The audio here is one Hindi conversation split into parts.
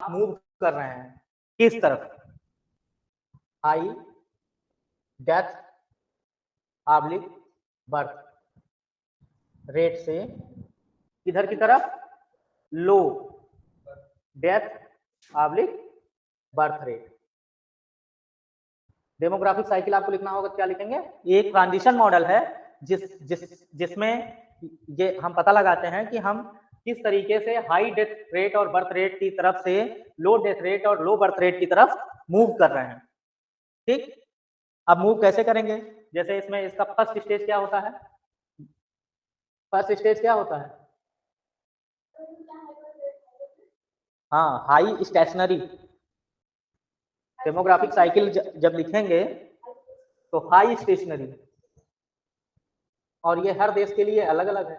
मूव कर रहे हैं किस तरफ, high death oblique birth rate से किधर की तरफ, लो death oblique birth rate. Demographic cycle आपको लिखना होगा, क्या लिखेंगे, ये एक ट्रांजिशन मॉडल है जिसमें ये हम पता लगाते हैं कि हम किस तरीके से हाई डेथ रेट और बर्थ रेट की तरफ से लो डेथ रेट और लो बर्थ रेट की तरफ मूव कर रहे हैं। ठीक, अब मूव कैसे करेंगे, जैसे इसमें इसका फर्स्ट स्टेज क्या होता है, फर्स्ट स्टेज क्या होता है, हाँ हाई स्टेशनरी। डेमोग्राफिक साइकिल जब लिखेंगे तो हाई स्टेशनरी, और ये हर देश के लिए अलग अलग है।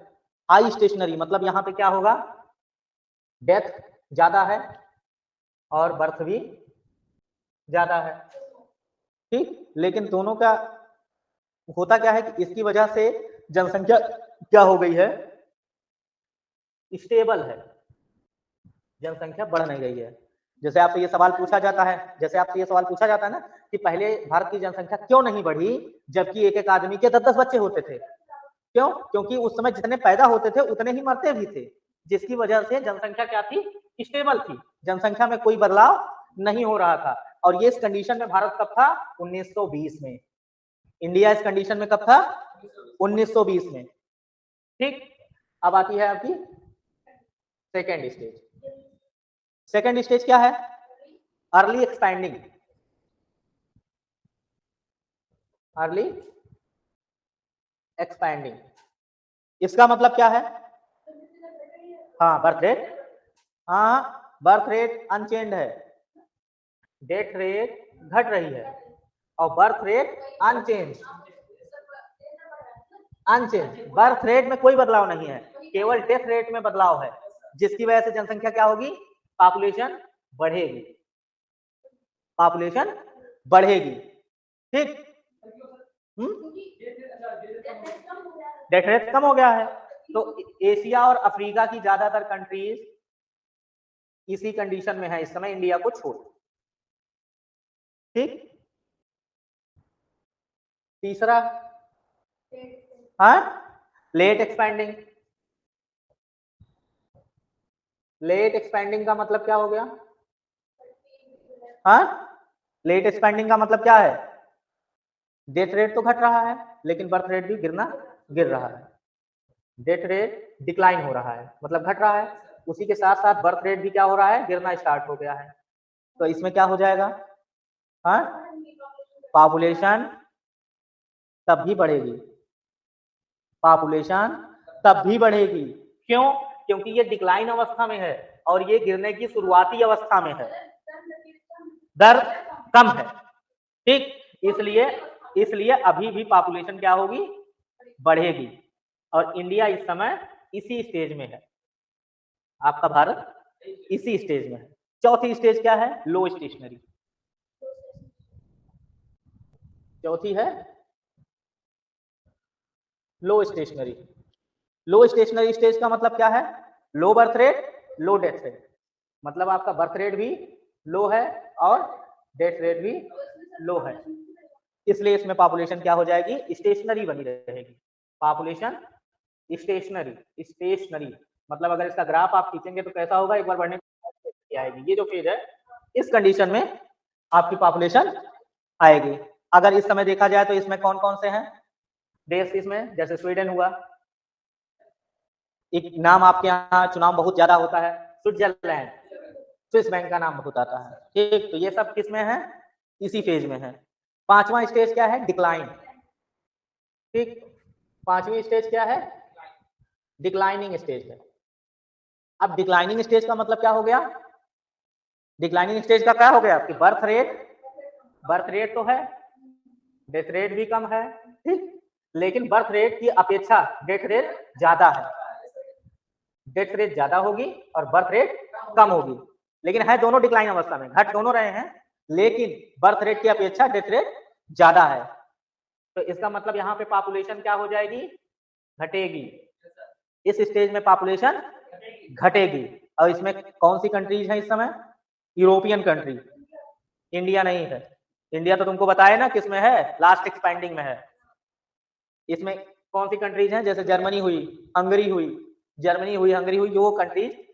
हाई स्टेशनरी मतलब यहाँ पे क्या होगा, डेथ ज्यादा है और बर्थ भी ज्यादा है। ठीक, लेकिन दोनों का होता क्या है कि इसकी वजह से जनसंख्या क्या हो गई है, स्टेबल है, जनसंख्या बढ़ नहीं गई है। जैसे आपसे ये सवाल पूछा जाता है, जैसे आपसे ये सवाल पूछा जाता है ना कि पहले भारत की जनसंख्या क्यों नहीं बढ़ी जबकि एक एक आदमी के 10-10 बच्चे होते थे, क्यों, क्योंकि उस समय जितने पैदा होते थे उतने ही मरते भी थे, जिसकी वजह से जनसंख्या क्या थी, स्टेबल थी, जनसंख्या में कोई बदलाव नहीं हो रहा था। और ये इस कंडीशन में भारत कब था, 1920 में। इंडिया इस कंडीशन में कब था, 1920 में। ठीक, अब आती है आपकी सेकेंड स्टेज। सेकेंड स्टेज क्या है, अर्ली एक्सपैंडिंग, अर्ली एक्सपैंडिंग। इसका मतलब क्या है, हाँ बर्थ रेट, हाँ बर्थ रेट अनचेंज है, डेथ रेट घट रही है और birth rate unchanged, unchanged, birth rate में कोई बदलाव नहीं है, केवल डेथ रेट में बदलाव है, जिसकी वजह से जनसंख्या क्या होगी, पॉपुलेशन बढ़ेगी, पॉपुलेशन बढ़ेगी। ठीक, डेथ रेट कम हो गया है, तो एशिया और अफ्रीका की ज्यादातर कंट्रीज इसी कंडीशन में है इस समय, इंडिया को छोड़। ठीक, तीसरा, हाँ लेट एक्सपैंडिंग। लेट एक्सपैंडिंग का मतलब क्या हो गया, हाँ लेट एक्सपैंडिंग का मतलब क्या है, डेथ रेट तो घट रहा है लेकिन बर्थ रेट भी गिर रहा है, डेथ रेट डिक्लाइन हो रहा है मतलब घट रहा है, उसी के साथ साथ बर्थ रेट भी क्या हो रहा है, गिरना स्टार्ट हो गया है। तो इसमें क्या हो जाएगा, हाँ पॉपुलेशन तब भी बढ़ेगी, पॉपुलेशन तब भी बढ़ेगी, क्यों, क्योंकि ये डिक्लाइन अवस्था में है और ये गिरने की शुरुआती अवस्था में है, दर कम है। ठीक, इसलिए अभी भी पॉपुलेशन क्या होगी, बढ़ेगी, और इंडिया इस समय इसी स्टेज में है, आपका भारत इसी स्टेज में है। चौथी स्टेज क्या है, लो स्टेशनरी, चौथी है लो स्टेशनरी। लो स्टेशनरी स्टेज का मतलब क्या है, लो बर्थ रेट लो डेथ रेट, मतलब आपका बर्थ रेट भी लो है और डेथ रेट भी लो है, इसलिए इसमें पॉपुलेशन क्या हो जाएगी, स्टेशनरी बनी रहेगी, पॉपुलेशन स्टेशनरी। स्टेशनरी मतलब अगर इसका ग्राफ आप खींचेंगे तो कैसा होगा, एक बार बढ़ने आएगी, ये जो फेज है इस कंडीशन में आपकी पॉपुलेशन आएगी। अगर इस समय देखा जाए तो इसमें कौन कौन से हैं देश, इसमें जैसे स्वीडन हुआ, एक नाम आपके यहाँ चुनाव बहुत ज्यादा होता है, स्विट्जरलैंड, स्विस बैंक का नाम बहुत आता है। ठीक, तो ये सब किस में है, इसी फेज में है। पांचवा स्टेज क्या है, डिक्लाइन। ठीक, पांचवी स्टेज क्या है, डिक्लाइनिंग स्टेज है। अब डिक्लाइनिंग स्टेज का मतलब क्या हो गया, डिक्लाइनिंग स्टेज का क्या हो गया कि बर्थ रेट तो है, डेथ रेट भी कम है, ठीक, लेकिन बर्थ रेट की अपेक्षा डेथ रेट ज्यादा है, डेथ रेट ज्यादा होगी और बर्थ रेट कम होगी, लेकिन है दोनों डिक्लाइन अवस्था में, घट दोनों रहे हैं, लेकिन बर्थ रेट की अपेक्षा डेथ रेट ज्यादा है। तो इसका मतलब यहाँ पे पॉपुलेशन क्या हो जाएगी, घटेगी, इस स्टेज में पॉपुलेशन घटेगी। और इसमें कौन सी कंट्रीज है इस समय, यूरोपियन कंट्री, इंडिया नहीं है। इंडिया तो तुमको बताया ना किस में है, लास्ट एक्सपेंडिंग में है। इसमें कौन सी कंट्रीज हैं, जैसे जर्मनी हुई, हंगरी हुई, जर्मनी हुई, हंगरी हुई, जो कंट्रीज